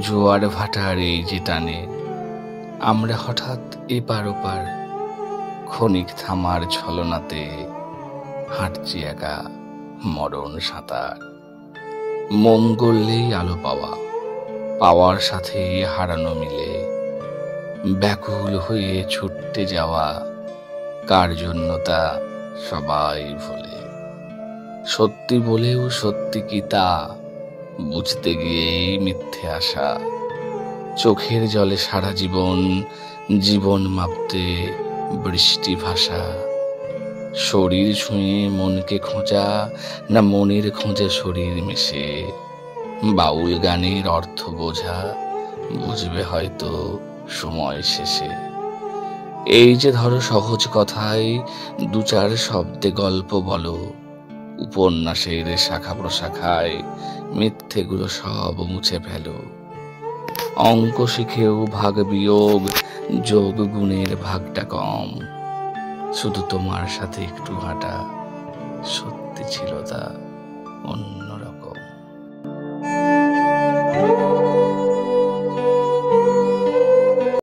জোয়ার ভাটার এই যে টানে আমরা হঠাৎ এপার ওপার, ক্ষণিক থামার ছলনাতে হাঁটছি একা মরণ সাঁতার। মন গড়লেই আলো পাওয়া, পাওয়ার সাথে হারানো মিলে, ব্যাকুল হয়ে ছুটতে যাওয়া কার জন্য তা সবাই ভোলে। সত্যি বলেও সত্যি কি তা বুঝতে গিয়েই মিথ্যে আশা, চোখের জলে সারা জীবন, জীবন মাপতে বৃষ্টি ভাষা। শরীর ছুঁয়ে মনকে খোঁজা, না মনের খোঁজে শরীর মিশে, বাউল গানের অর্থ বোঝা বুঝবে হয়তো সময় শেষে। এই যে ধরো সহজ কথায় দু চার শব্দে গল্প বলো, উপন্যাসের শাখা প্রশাখায় মিথ্যেগুলো সব মুছে ফেলো। অঙ্ক শিখেও ভাগ বিয়োগ, যোগ গুণের ভাগটা কম, শুধু তোমার সাথে একটু হাঁটা সত্যি ছিল তা অন্য